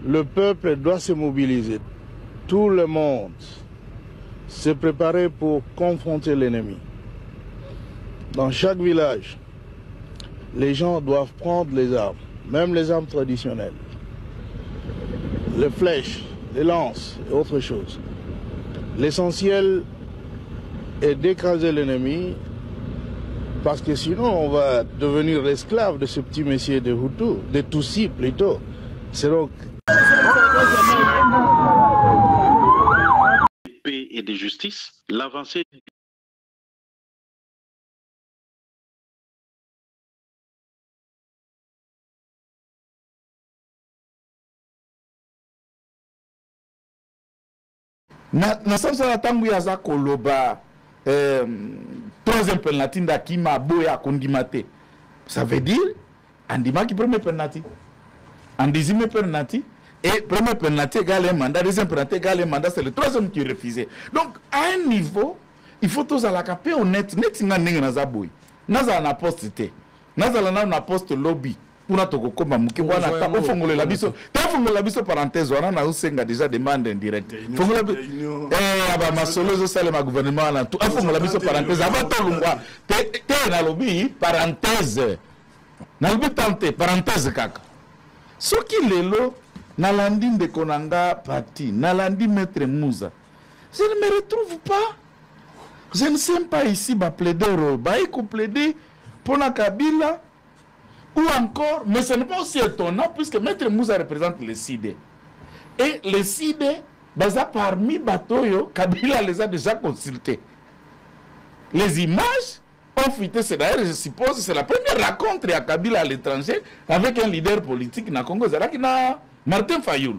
Le peuple doit se mobiliser. Tout le monde se préparer pour confronter l'ennemi. Dans chaque village, les gens doivent prendre les armes, même les armes traditionnelles. Les flèches, les lances et autre chose. L'essentiel est d'écraser l'ennemi parce que sinon on va devenir l'esclave de ce petit messier de Hutu, de Tutsi plutôt. C'est donc paix et de justice, l'avancée na sasa na tangu ya za koloba troisième penalty ndakima boya kondimate. Ça veut dire andima qui premier penalty, en deuxième penalty et premier penalty égale un mandat, deuxième penalty égale un mandat, c'est le troisième qui est refusé. Donc à un niveau, il faut tous à la capé honnête, net nga ninga na zaboy. Naza na poste té. Naza na poste lobby. Pour notre combat, muki wana ta ofongole la biso. Ta ofongole la biso parenthèse wana na usenga déjà demande indirecte. Fongole aba masolo zo sale ma gouvernement na tout. Ofongole la biso parenthèse avant to lungwa. Te na lobby parenthèse. Na lobby tante parenthèse kaka. Soki lelo na landi de konanga parti, na landi maître Mouza. Je ne me retrouve pas. Je ne sais pas ici ba plaider ba iko plaider pour na Kabila. Ou encore, mais ce n'est pas aussi étonnant puisque Maître Mouza représente le CID. Et le CID, parmi Batoyo, Kabila les a déjà consultés. Les images ont fuité, c'est d'ailleurs, je suppose, c'est la première rencontre à Kabila à l'étranger avec un leader politique na Congo, c'est Martin Fayoul.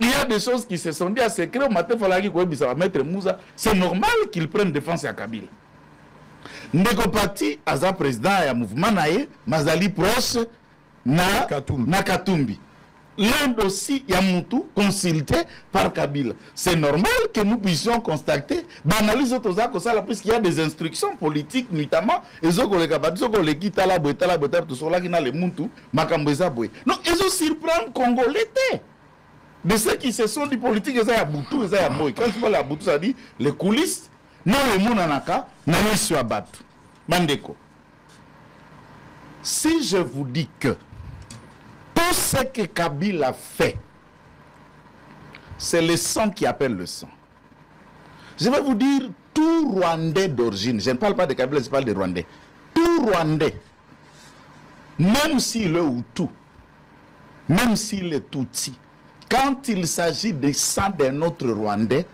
Il y a des choses qui se sont dites à secret, Martin Fayoul Maître Mouza, c'est normal qu'il prenne défense à Kabila. Ndeko parti aza président ya mouvement nae mazali proche na Katumbi. L'un aussi ya mutu consulté par Kabila. C'est normal que nous puissions constater banaliser autoza ko sala puisqu'il y a des instructions politiques notamment ezoko le kabati soko le kitala boetala to sola kina le muntu makambo eza boy. Non, ezo surprendre Congolais de ceux qui se sont du politique eza ya butu eza ya boy. Quand tu parles ya butu ça dit les coulisses. Non, le monde en a qu'à, n'a sur abattu. Mandeko. Si je vous dis que tout ce que Kabila fait, c'est le sang qui appelle le sang. Je vais vous dire, tout Rwandais d'origine, je ne parle pas de Kabila, je parle de Rwandais. Tout Rwandais, même s'il est Hutu, même s'il est Tutsi, quand il s'agit de sang d'un autre Rwandais,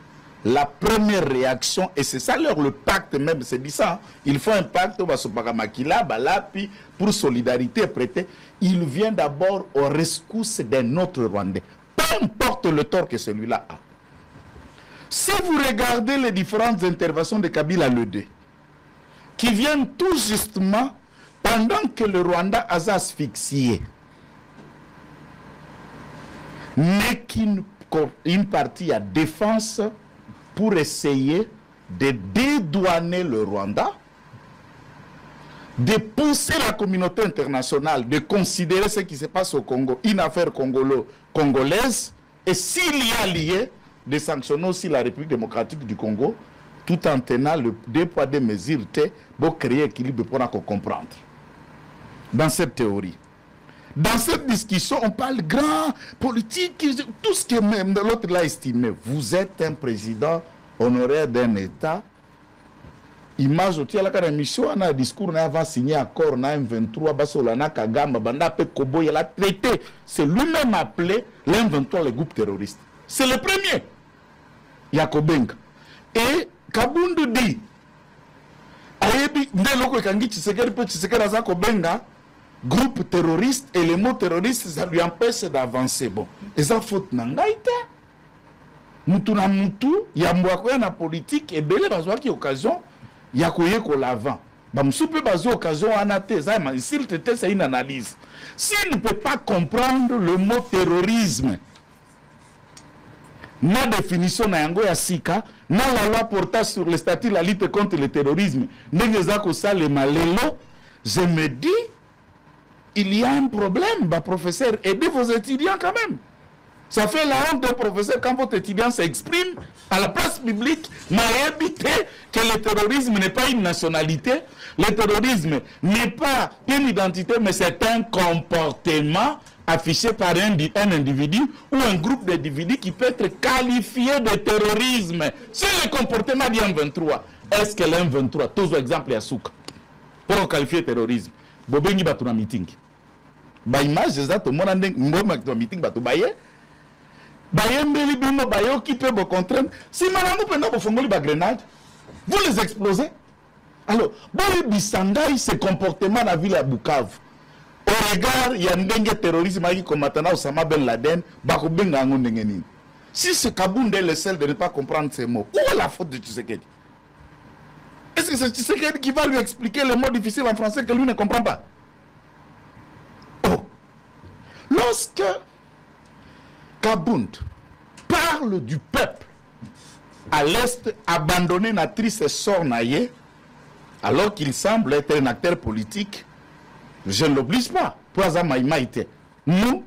la première réaction, et c'est ça leur le pacte même, c'est dit ça, il faut un pacte pour solidarité prêter, il vient d'abord au rescousse d'un autre Rwandais, peu importe le tort que celui-là a. Si vous regardez les différentes interventions de Kabila le 2, qui viennent tout justement pendant que le Rwanda a asphyxié, mais qu'une partie à défense pour essayer de dédouaner le Rwanda, de pousser la communauté internationale, de considérer ce qui se passe au Congo, une affaire congolaise, et s'il y a lié, de sanctionner aussi la République démocratique du Congo, tout en tenant le deux poids deux mesures pour créer équilibre pour comprendre. Dans cette théorie. Dans cette discussion, on parle grand politique, tout ce que même l'autre l'a estimé. Vous êtes un président honoraire d'un État. Image au tia la cara mission on a discours na avant signé accord na M23 basolana Kagamba banda pe Kobo il a traité. C'est lui-même appelé l'M23 le groupe terroriste. c'est le premier. Yakobenga. Et Kabundu dit, Ayebi, Ndeloko Kangi Tshisekedi Aza Kobenga, groupe terroriste, et les mots terroristes, ça lui empêche d'avancer. Bon, et ça faute Nangaïta. Mutu na mutu, Yambouakoya na politique, et Belé Bazoua qui occasion, Yakoye ko l'avant. Bamsoupe Bazou occasion anate, s'il te plaît, c'est une analyse. S'il ne peut pas comprendre le mot terrorisme, na définition na yango ya sika, na la loi portant sur le statut de la lutte contre le terrorisme, je me dis, il y a un problème, bah, professeur, aidez vos étudiants quand même. Ça fait la honte d'un professeur quand votre étudiant s'exprime à la place publique, m'a évité que le terrorisme n'est pas une nationalité, le terrorisme n'est pas une identité, mais c'est un comportement affiché par un individu ou un groupe d'individus qui peut être qualifié de terrorisme. C'est le comportement du M23. Est-ce que le M23, tous exemple, à Souka, pour qualifier de terrorisme, Bobengi Batuna meeting. Ba image, c'est ça, tout le monde a un meeting, Batoubaye. Bayembeli bino bayo qui peut vous contraindre. Si Malamou pendant vous fongoli ba grenade, vous les explosez. Alors, Boy Bissangaï, ce comportement dans la ville à Bukavu. Au regard, il y a un terrorisme qui combattant Osama Ben Laden, Bakobenga Ngondengeni. Si ce Kaboundé est le seul de ne pas comprendre ces mots, où est la faute de Tshisekedi? Est-ce que c'est Tshisekedi qui va lui expliquer les mots difficiles en français que lui ne comprend pas? Oh. Lorsque Kabound parle du peuple à l'Est abandonné na triste sort naïe, alors qu'il semble être un acteur politique, je ne l'oblige pas. Nous,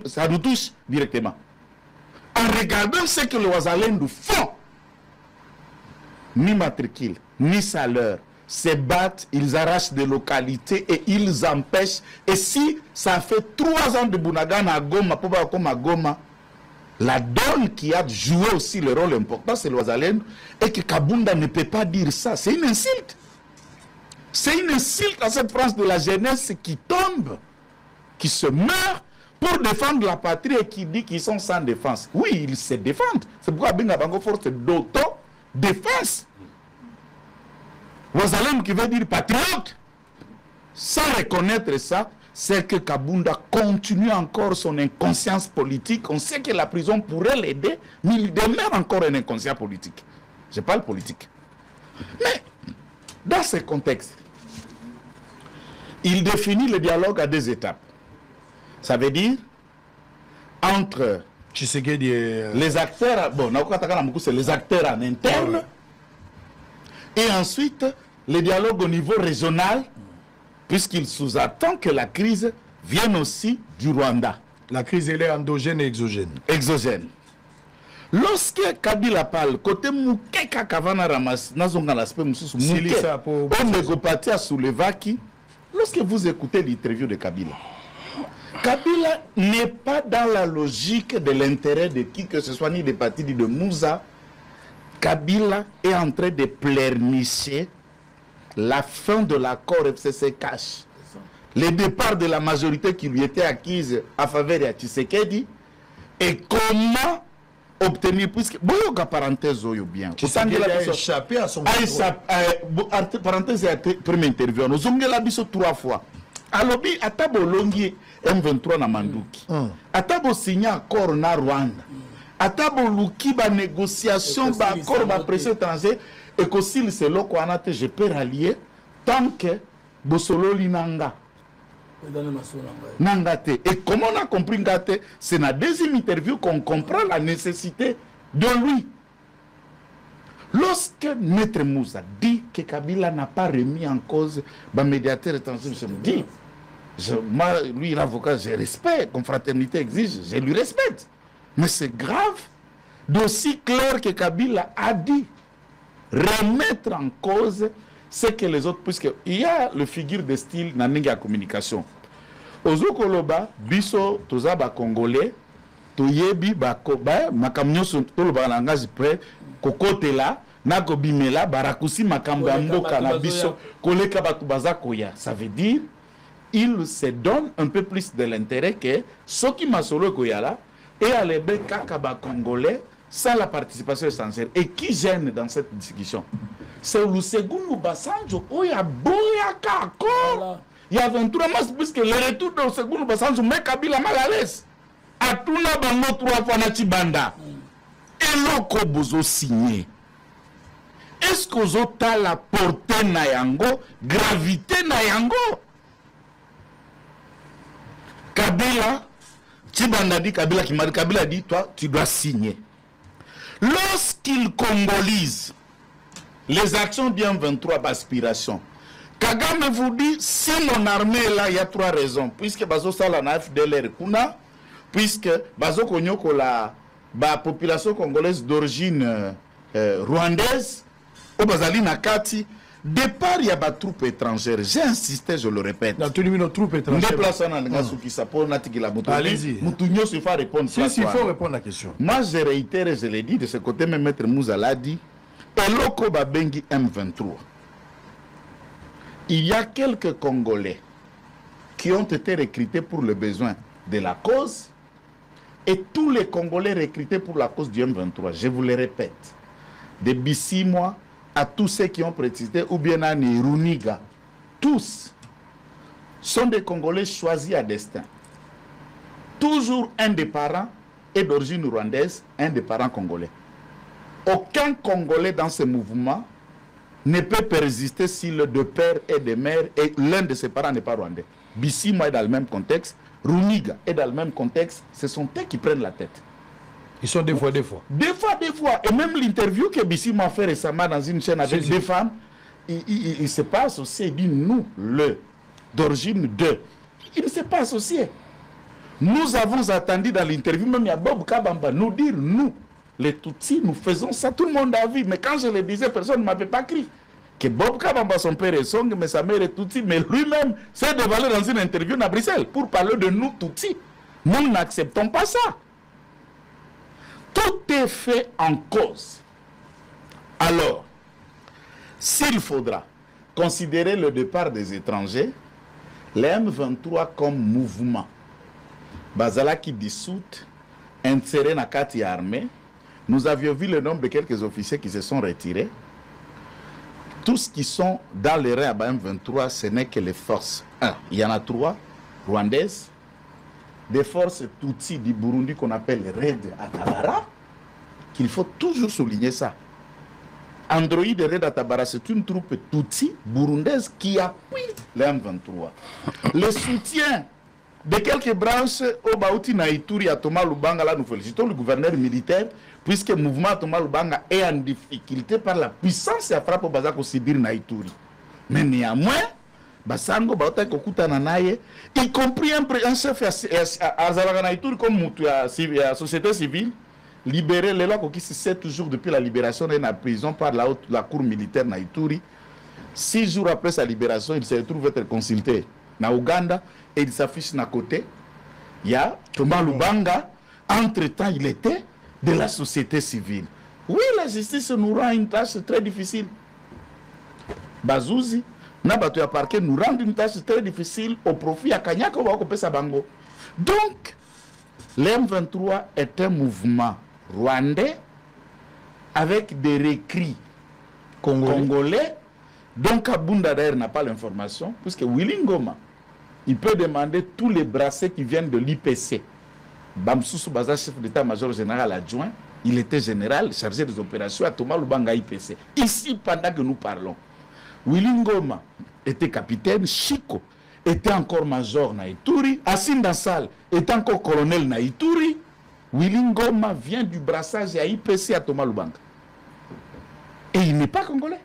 ça nous touche directement. En regardant ce que les Ouazalendou font, ni matricule, ni salaire, se battent, ils arrachent des localités et ils empêchent. Et si ça fait 3 ans de Bounagan à Goma, à Goma, la donne qui a joué aussi le rôle important, c'est l'Ouazalendou, et que Kabunda ne peut pas dire ça. C'est une insulte. C'est une insulte à cette France de la jeunesse qui tombe, qui se meurt pour défendre la patrie et qui dit qu'ils sont sans défense. Oui, ils se défendent. C'est pourquoi Benga Bango force d'auto-défense. Ouazalendou qui veut dire patriote. Sans reconnaître ça, c'est que Kabunda continue encore son inconscience politique. On sait que la prison pourrait l'aider, mais il demeure encore un inconscient politique. Je parle politique. Mais, dans ce contexte, il définit le dialogue à 2 étapes. Ça veut dire, entre les acteurs, bon, c'est les acteurs en interne, et ensuite, le dialogue au niveau régional, puisqu'il sous-attend que la crise vienne aussi du Rwanda. La crise, elle est endogène et exogène. Exogène. Lorsque Kabila parle, côté Moukeka Kavana Ramas, Nazonga l'aspect Moussou, Moukeka, on négopathie à Soulevaki, lorsque vous écoutez l'interview de Kabila, Kabila n'est pas dans la logique de l'intérêt de qui que ce soit, ni des partis, ni de Moussa. Kabila est en train de pleurnicher la fin de l'accord FCC-Cash, le départ de la majorité qui lui était acquise à faveur de Tshisekedi, et comment obtenir, puisque boyoka parenthèse oyo bien Tshisekedi a échappé à son parenthèse à première interview nous avons la biso 3 fois alobi atabo longi M23 na Manduki atabo signé accord na Rwanda atabo luki ba négociation ba accord ba pression étranger et que s'il c'est loko anate je peux rallier tant que bosolo linanga Nangate. Et comme on a compris Ngate, c'est dans la 2e interview qu'on comprend la nécessité de lui. Lorsque Maître Moussa dit que Kabila n'a pas remis en cause le médiateur étranger, je me dis, moi, lui, l'avocat, je respecte, comme fraternité exige, je lui respecte. Mais c'est grave d'aussi clair que Kabila a dit remettre en cause ce que les autres, puisqu'il y a le figure de style dans la communication. Ozo Koloba, biso, toza ba Congolais, toyebi ba makamnyo to ba langage près, kokote la, nako bimela, barakusi makambo mboka na biso, koleka batu baza koya. Ça veut dire, il se donne un peu plus de l'intérêt que ce qui m'a solo koya là, et à l'ébé Kakaba Congolais sans la participation essentielle. Et qui gêne dans cette discussion? C'est le second Basanjo où il y a Boya Kako. Il y a 23 mars, puisque le retour de second Basanjo met Kabila mal à l'aise. A tout la bango 3 fois na Tibanda. Et l'oko bozo signé. Est-ce que vous avez la portée na yango, gravité na yango? Kabila, Tibanda dit, Kabila dit, toi, tu dois signer. Lorsqu'il congolise les actions bien 23 aspirations, Kagame vous dit, si mon armée est là, il y a 3 raisons. Puisque Bazo Sala na FDLR Kuna, puisque Bazo Konyoko la population congolaise d'origine rwandaise, au Bazali Nakati, départ, il y a des troupes étrangères. J'ai insisté, je le répète. Dans tous les minutes, troupes étrangères. Allez-y. Moutounio se fait répondre. Si, il faut répondre à la question. Moi, je réitère, je l'ai dit, de ce côté, même Maître Moussa l'a dit, Eloko Babengi M23. Il y a quelques Congolais qui ont été recrutés pour le besoin de la cause et tous les Congolais recrutés pour la cause du M23. Je vous le répète. Depuis 6 mois, à tous ceux qui ont précisé, ou bien à Runiga, tous sont des Congolais choisis à destin. Toujours un des parents est d'origine rwandaise, un des parents congolais. Aucun Congolais dans ce mouvement ne peut persister si le deux pères et des mères et l'un de ses parents n'est pas rwandais. Bissima est dans le même contexte, Runiga est dans le même contexte, ce sont eux qui prennent la tête. Ils sont des fois. Des fois. Et même l'interview que Bissima a fait récemment dans une chaîne avec des femmes, il se pas associé, il dit nous, d'origine de. Il ne s'est pas associé. Nous avons attendu dans l'interview, même il y a Bob Kabamba, nous dire nous, les Tutsis, nous faisons ça, tout le monde a vu. Mais quand je le disais, personne ne m'avait pas crié. Que Bob Kabamba, son père est Song, mais sa mère est Tutsi, mais lui-même s'est dévoilé dans une interview à Bruxelles pour parler de nous Tutsis. Nous n'acceptons pas ça. Tout est fait en cause. Alors, s'il faudra considérer le départ des étrangers, les M23 comme mouvement, Bazala qui dissout, inséré dans la carte armée, nous avions vu le nombre de quelques officiers qui se sont retirés. Tous qui sont dans les rangs à M23, ce n'est que les forces. Il y en a 3 rwandaises, des forces Tutsi du Burundi qu'on appelle Red Atabara, qu'il faut toujours souligner ça. Android de Red Atabara, c'est une troupe Tutsi burundaise qui appuie les M23. Le soutien de quelques branches au Baouti Naïtouri à Thomas Lubanga, là nous félicitons le gouverneur militaire, puisque le mouvement Thomas Lubanga est en difficulté par la puissance et frappe au Bazako Sibir Naïtouri. Mais néanmoins, Basango, Baouta Kokuta Nanaye, y compris un chef à Zalaganaïtour comme la société civile, libéré les lois qui se sait toujours depuis la libération de la prison par la cour militaire Naïtouri. 6 jours après sa libération, il se retrouve être consulté na Ouganda et il s'affiche à côté. Il y a Thomas Lubanga, entre-temps il était de la société civile. Oui, la justice nous rend une tâche très difficile. Bazouzi, Nabato ya parquet nous rend une tâche très difficile au profit à Kanyako Wakopesa Bango. Donc, l'M23 est un mouvement rwandais avec des récrits congolais. Donc, Abunda d'ailleurs n'a pas l'information, puisque Willy Ngoma, il peut demander tous les bracelets qui viennent de l'IPC. Bamsoussou Baza, chef d'état-major général adjoint, il était général chargé des opérations à Thomas Lubanga IPC. Ici, pendant que nous parlons, Willy Ngoma était capitaine, Chico était encore major Naïtouri, Assine Dansal était encore colonel Naïtouri. Willy Ngoma vient du brassage à IPC à Thomas Lubanga. Et il n'est pas congolais.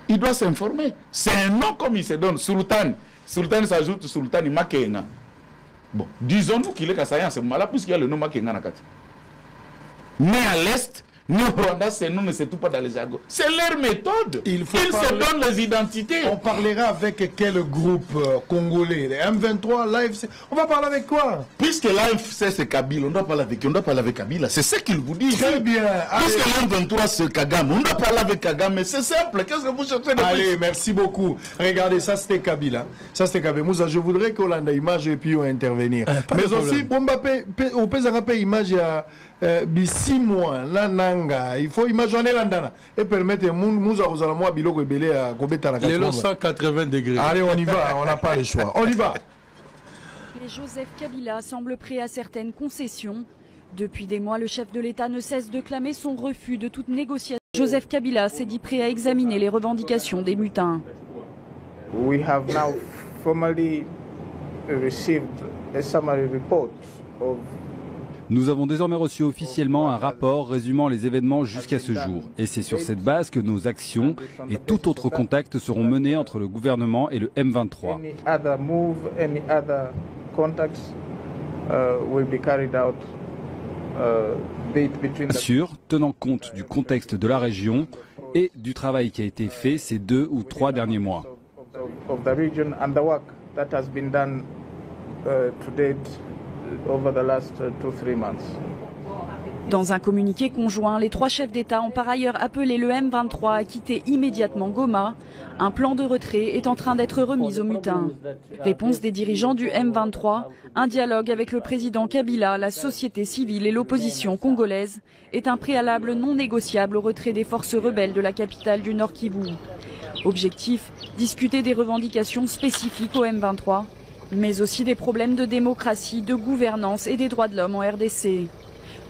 Il doit s'informer. C'est un nom comme il se donne. Sultan. Sultan s'ajoute Sultan Makenga. Bon, disons-nous qu'il est Kassayan à ce moment-là, puisqu'il y a le nom Makenga Nakati. Mais à l'Est, Nous, Rwanda, c'est nous, mais c'est tout pas dans les jargons. C'est leur méthode. Il faut Ils se parler- donnent les identités. On parlera avec quel groupe congolais? Les M23, l'AFC. On va parler avec quoi? Puisque l'AFC c'est Kabila, on doit parler avec Kabila. C'est ce qu'il vous dit. Très bien. Puisque l'M23 c'est Kagame, on doit parler avec Kagame. C'est simple. Qu'est-ce que vous cherchez de Allez, plus? merci beaucoup. Regardez, ça c'était Kabila. Ça c'était Kabila. Moussa, je voudrais qu'on ait image et puis on intervenir. Mais aussi, pour Mbappé, on peut rappeler image à 6 mois, là, nanga. Il faut imaginer l'andana. Et permettre Moussa aux Alamois Biloko et Belé à Kobeta. Les 180 degrés. Allez, on y va. On n'a pas le choix. On y va. Et Joseph Kabila semble prêt à certaines concessions. Depuis des mois, le chef de l'État ne cesse de clamer son refus de toute négociation. Joseph Kabila s'est dit prêt à examiner les revendications des mutins. We have now formally received a summary report of Nous avons désormais reçu officiellement un rapport résumant les événements jusqu'à ce jour. Et c'est sur cette base que nos actions et tout autre contact seront menés entre le gouvernement et le M23. any other move, any other contacts will be carried out between Bien sûr, tenant compte du contexte de la région et du travail qui a été fait ces 2 ou 3 derniers mois. of the region and the work that has been done to date over the last 2-3 months. Dans un communiqué conjoint, les 3 chefs d'État ont par ailleurs appelé le M23 à quitter immédiatement Goma. Un plan de retrait est en train d'être remis aux mutins. Réponse des dirigeants du M23, un dialogue avec le président Kabila, la société civile et l'opposition congolaise est un préalable non négociable au retrait des forces rebelles de la capitale du Nord Kivu. Objectif, discuter des revendications spécifiques au M23, mais aussi des problèmes de démocratie, de gouvernance et des droits de l'homme en RDC.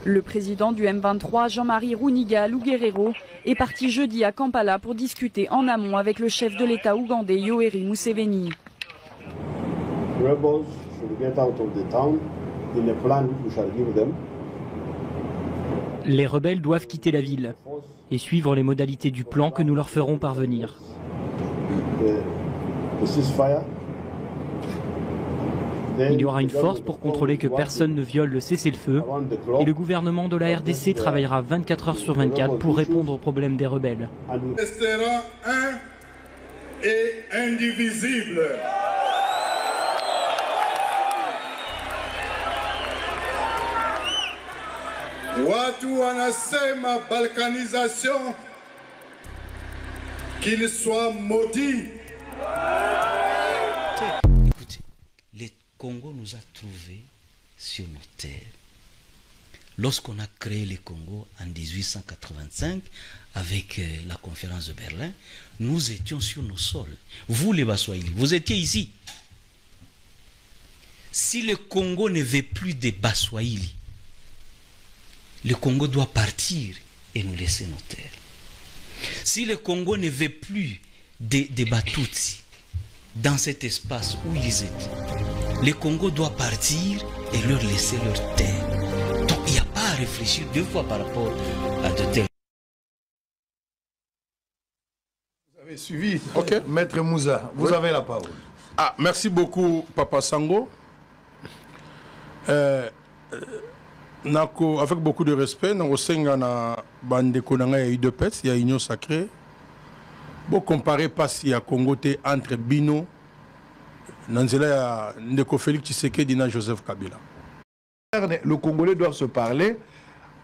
Le président du M23, Jean-Marie Runiga Luguerero, est parti jeudi à Kampala pour discuter en amont avec le chef de l'État ougandais Yoweri Museveni. Rebels should get out of the town in a plan we shall give them. Les rebelles doivent quitter la ville et suivre les modalités du plan que nous leur ferons parvenir. The ceasefire. Il y aura une force pour contrôler que personne ne viole le cessez-le-feu et le gouvernement de la RDC travaillera 24 heures sur 24 pour répondre aux problèmes des rebelles. Restera un et indivisible. Watu wanasema balkanisation, qu'il soit maudit. Écoutez, le Congo nous a trouvés sur nos terres. Lorsqu'on a créé le Congo en 1885, avec la conférence de Berlin, nous étions sur nos sols. Vous les Baswahili, vous étiez ici. Si le Congo ne veut plus des Baswahili, le Congo doit partir et nous laisser nos terres. Si le Congo ne veut plus des Batutsi dans cet espace où ils étaient, le Congo doit partir et leur laisser leur terre. Donc il n'y a pas à réfléchir 2 fois par rapport à de tels. Vous avez suivi. Ok. Maître Moussa, vous avez la parole. Ah, merci beaucoup, Papa Sango. Avec beaucoup de respect, nous avons bande konanga et de pets, il y a union sacrée. Bon, comparer pas si à Congo entre Bino, Nanzela, Ndeko Félix Tshisekedi et Joseph Kabila. Le Congolais doivent se parler.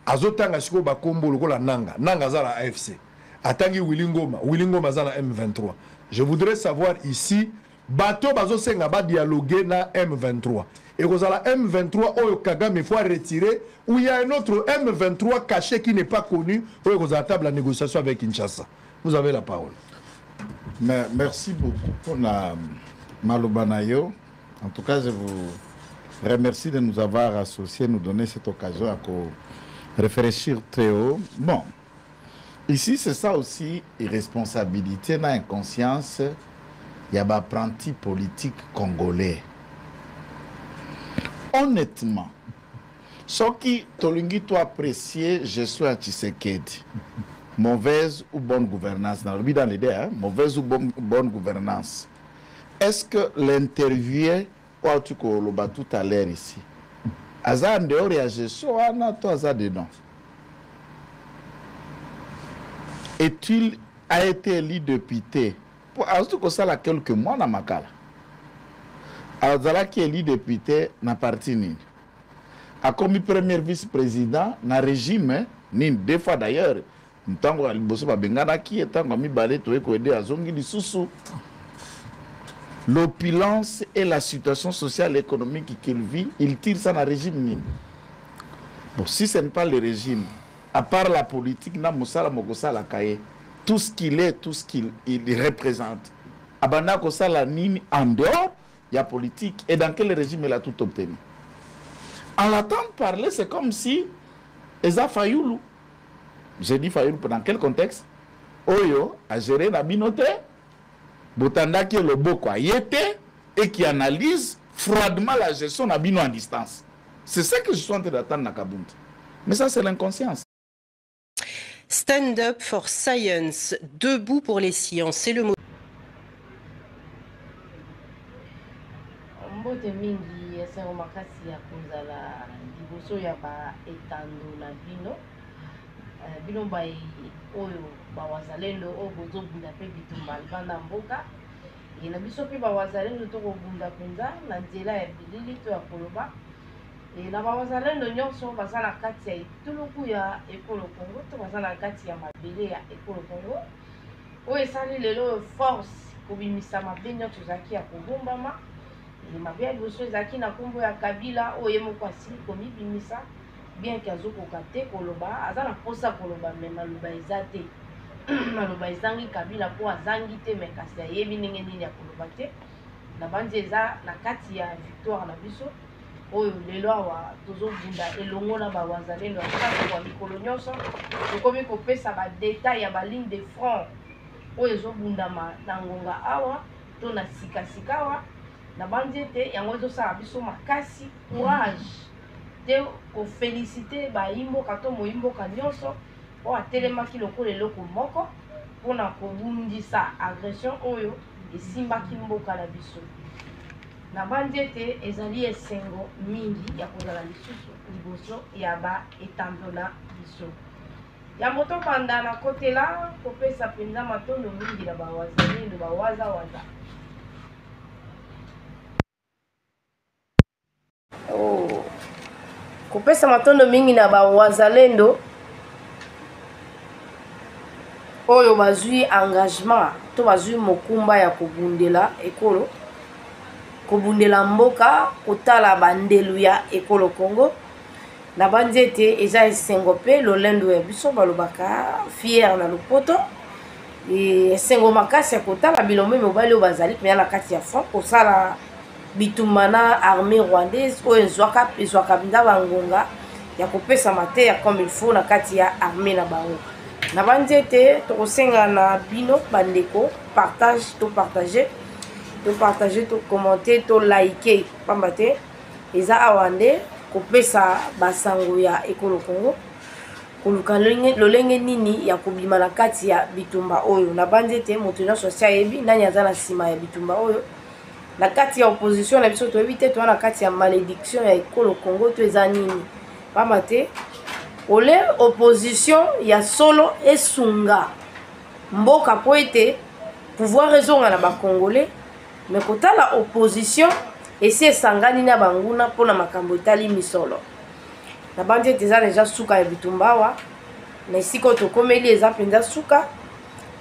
Azotanga siko ba kombo lokola nanga. Nanga za la AFC. Atangi Willingoma za la M23. Je voudrais savoir ici, bateau bazo senga ba dialoguer na M23. Et que la M23 Oyo Kagame faut retirer, ou il y a un autre M23 caché qui n'est pas connu, pour que vous à table la négociation avec Kinshasa. Vous avez la parole. Merci beaucoup pour la Malobanayo. En tout cas, je vous remercie de nous avoir associés, nous donner cette occasion à réfléchir très haut. Bon, ici, c'est ça aussi, irresponsabilité, dans inconscience, il y a des apprentis politiques congolais. Honnêtement, ce qui Tolingi doit apprécier, je suis à Tshisekedi. Mauvaise ou bonne gouvernance, dans l'idée, hein? Mauvaise ou bonne gouvernance. Est-ce que l'interviewé, tu as tout à l'heure ici, Aza en dehors de la gestion, toi Aza dedans. a été élu député. Aztu ko sala quelques mois na makala. Azala qui est élu député na parti nini. A commis premier vice-président na régime nini. Des fois d'ailleurs, ntango aliboso ba bengana ki etango mi balé to ko aider azongi lisusu. L'opulence et la situation sociale et économique qu'il vit, il tire ça dans le régime nini. Bon, si ce n'est pas le régime, à part la politique, na musala mogosala kaye. Tout ce qu'il est, tout ce qu'il représente. Abana Kosala Nini en dehors, il y a politique. Et dans quel régime il a tout obtenu? En l'entendant parler, c'est comme si Eza Fayoulou. J'ai dit Fayoulou, dans quel contexte? Oyo a géré la binote, Botanda qui est le beau quoi, yété, et qui analyse froidement la gestion de bino en distance. C'est ça que je suis en train d'attendre dans Kabound. Mais ça, c'est l'inconscience. Stand up for science, debout pour les sciences, c'est le mot. Mbote mingi esengo makasi ya kozala liboso ya ba etando na bino bino bai oyo ba wazalendo o bozobunda pe bitumba banda mboka na biso pe ba wazalendo to kobunda penza na nzela ya bilili to ya koloba na ba wazalendo nyonso bazala kati ya etuluku ya ekolo Congo to bazala kati ya mabele ya ekolo Congo oyo esali lelo force kobimisa mabe nyonso ezaki ya kobombama mabe ya liboso ezalaki na nkombo ya Kabila oyo ye moko asili komibimisa bien ke azokoka te koloba aza na mposa koloba me maloba eza te maloba ezangi Kabila mpo azangi te me kasi ayebi ndenge nini ya koloba te na banzi eza na kati ya victoire na biso oyo lelo awa tozobunda elongo na bawazalendo akati kwa mikolo nyonso tokomi kopesa badetail ya baligne de front oyo ezobundama na ngonga awa to na sikasika awa na bandi ete yango ezosala biso makasi courage te kofélicité bayimboka to moyimboka nyonso oyo atelemaki lokola eloko moko mpona kobundisa agression oyo esimbaki mboka na biso na bandi ete ezali esengo mingi ya kozala lisusu liboso ya baetando na biso yango tobanda na kotela kopesa mpenza matondo mingi na bawazalendo bawazawaza kopesa matondo mingi na bawazalendo oyo bazwi engagement to bazwi mokumba ya kobundela ekolo kobundela mboka kotala bandelu ya ekolo Congo na bandi ete eza esengo pe lolendo ya biso balobaka fier na lopoto esengo makasi ya kotala bilombe mobali oyo bazali pena na kati ya front kosala bitumba na armée rwandaise oyo ezwaka binda bangonga ya kopesa mateya comme il faut na kati ya armée na bango na bandi ete tokosenga na bino bandeko partage to partager to commenter to liker pamba te eza awande kopesa basango ya ekolo Congo koluka lolenge nini ya kobima na kati ya bitumba oyo na bandi ete moto nyonso asi ayebi nani aza na nsima ya bitumba oyo na kati ya opposition na biso toyebi te toza na kati ya malédiction ya ekolo Congo to eza nini pamba te ole opposition ya solo esunga mboka po ete pouvoir ezonga na bakongolais mais kotala opposition esi esangani na banguna mpona makambo etali misolo na bandi ete eza deja suka ya bitumba awa na esika oyo tokomeli eza mpenza suka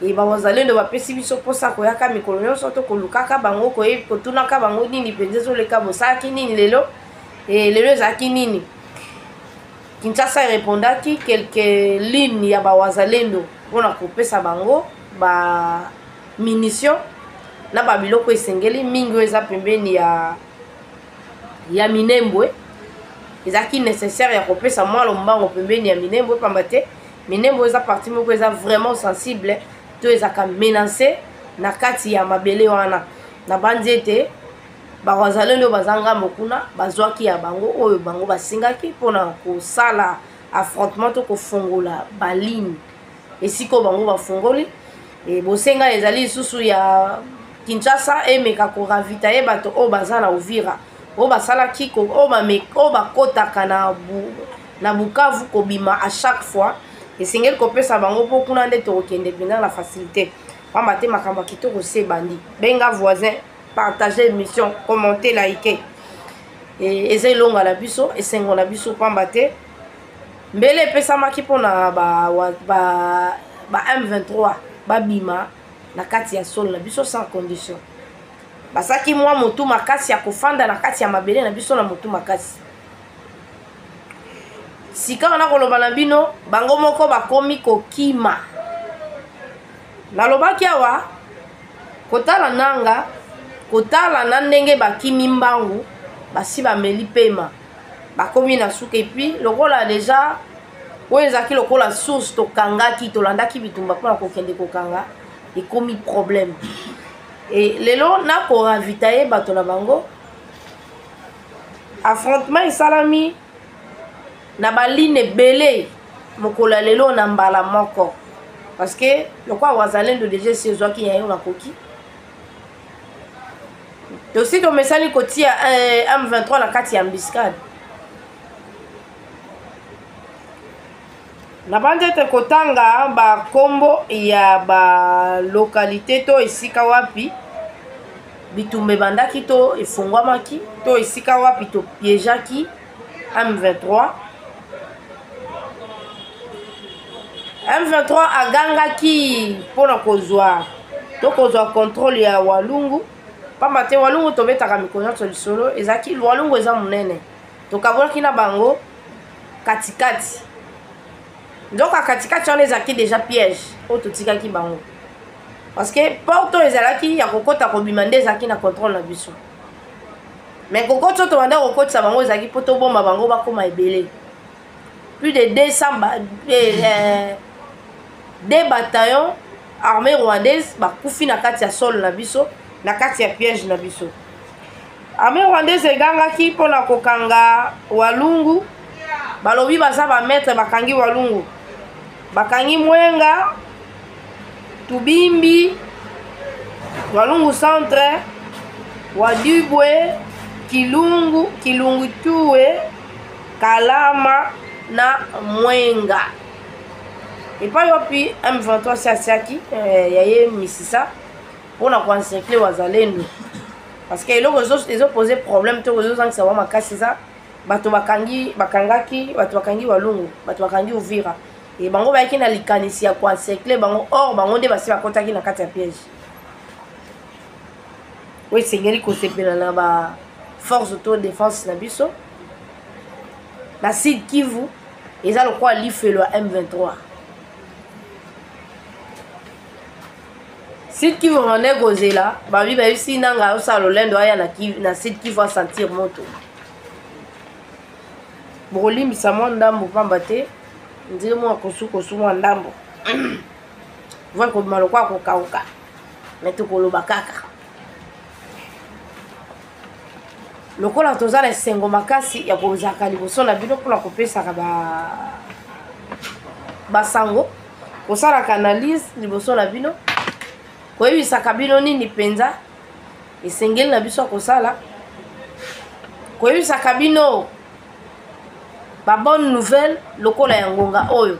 e bawazalendo bapesi biso mposa koyaka mikolo nyonso to kolukaka bango kotunaka bango nini mpenza ezoleka bosalaki nini lelo lelo ezalaki nini Kinshasa erepondaki quelques lignes ya bawazalendo mpona kopesa bango ba munition na babiloko esengeli mingi oyo eza pembeni ya Minembwe ezalaki nécessaire ya kopesa mwa lombango pembeni ya Minembwe pamba te Minembwe eza parti moko eza vraiment sensible to ezaka menacé na kati ya mabele wana na bandi ete bawazalendo bazanga mokuna bazwaki ya bango oyo bango basingaki mpona kosala affrontement to kofongola baligne esiko bango bafongoli bosenga ezali lisusu ya Kinshasa emeka koravita ye bato oyo baza na Uvira oyo basalaki oyo bakotaka na Bukavu kobima à chaque fois esengeli kopesa bango mpo kuna nde tokokende mpenza na facilité pamba te makambo ya kitoko se ebandi benga voisin partager émission commenter like eza elonga na biso esengo na biso pamba te mbele epesamaki mpona ba M23 babima na kati ya solo na biso sans condition basaki mwa motu makasi ya kofanda na kati ya mabele na biso na motu makasi sika wana koloba na bino bango moko bakomi kokima nalobaki awa kotala nanga kotala na ndenge bakimi mbangu basi bameli pema bakomi na suka epuis lokola deja oyo ezalaki lokola source tokangaki tolandaki bitumba mpona kokende kokanga ekomi problème et lelo nakoravitaye bato na bango affrontement esalami na baline ebele mokolo ya lelo na mbala moko parce que lokwa wazalendo deja esi ezwaki yayo bakoki tosi tomesani kotia M23 na kati ya mbiscade na bandi ete kotanga bakombo ya balokalité to esika wapi bitumba ebandaki to efungwamaki to esika wapi topiégeaki M23 M23 agangaki mpona kozwa to kozwa contrôle ya Walungu pamba te Walungu tobetaka mikolo nyonso lisolo ezalaki Walungu eza monene tokabwaki na bango katikati nzoka katikati wana ezalaki déjà piège oyo totikaki bango parce que porte oyo ezalaki ya kokota kobima nde ezalaki na contrôle na biso mais kokoti oyo tobanda kokotisa bango ezalaki mpo tobomba bango bakoma ebele plus de 2 bataillons armée rwandaise bakufi na kati ya sol na biso na kati ya piège na biso armée rwandaise egangaki mpona kokanga Walungu balobi baza bametre bakangi Walungu bakangi Mwenga Tubimbi Walungu centre Wadubwe Kilungu Tuwe Kalama na Mwenga epai wapi M23 siasiaki yaye misisa mpona koencercler wazalendo parce que eloko ezopose problème to ezozangisa wa makasi eza bato bakangaki bato bakangi Walungu bato bakangi Uvira et bango bayaki na likanisi ya koencercler bango or bango nde basi bakotaki na kati ya piège oyo esengeli kosepela na ba force auto défense na biso na Sud Kivu eza lokola lifelo ya M23 Sud Kivu rende kozela babi bayebisi nanga osala lolendo aya na Sud Kivu asentir moto bokolimbisa mwa ndambo pamba te ndire mwa kosu mwa ndambo voi kobima lokwa kokauka me tokoloba kaka lokola toza na esengo makasi ya kozalaka liboso na bino mpona kopesaka basango kosalaka analyse liboso na bino koyebisaka bino nini mpenza esengeli na biso ya kosala koyebisaka bino ba bonne nouvelle lokola ya ngonga oyo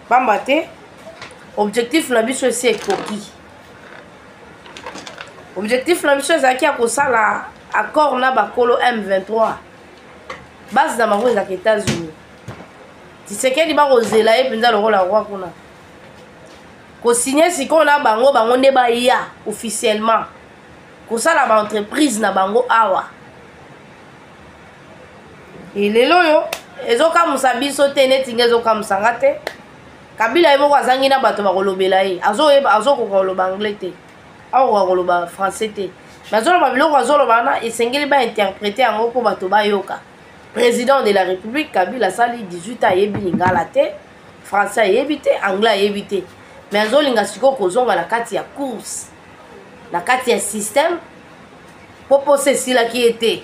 pamba te objectif na biso esi ekoki objectif na biso ezalaki ya kosala accord na bakolo M23 base na bango ezalaka États-Unis Tshisekedi bakozela ye mpenza lokola roi kuna kosigne sikoyo na bango nde baya officiellement kosala baentreprise na bango awa lelo oyo ezokamusa biso te neti nge ezokamusanga te Kabila ye moko azangi na bato bakolobela ye azokoka koloba anglais te akoka koloba français te mais azoloba biloko azoloba wana esengeli bainterprete yango mpo bato bayoka président de la république Kabila asali 18 ans ayebi lingala te français ayebi te anglais ayebi te mais azolinga sikoyo kozonga na kati ya course na kati ya système mpo pose esilaki ye te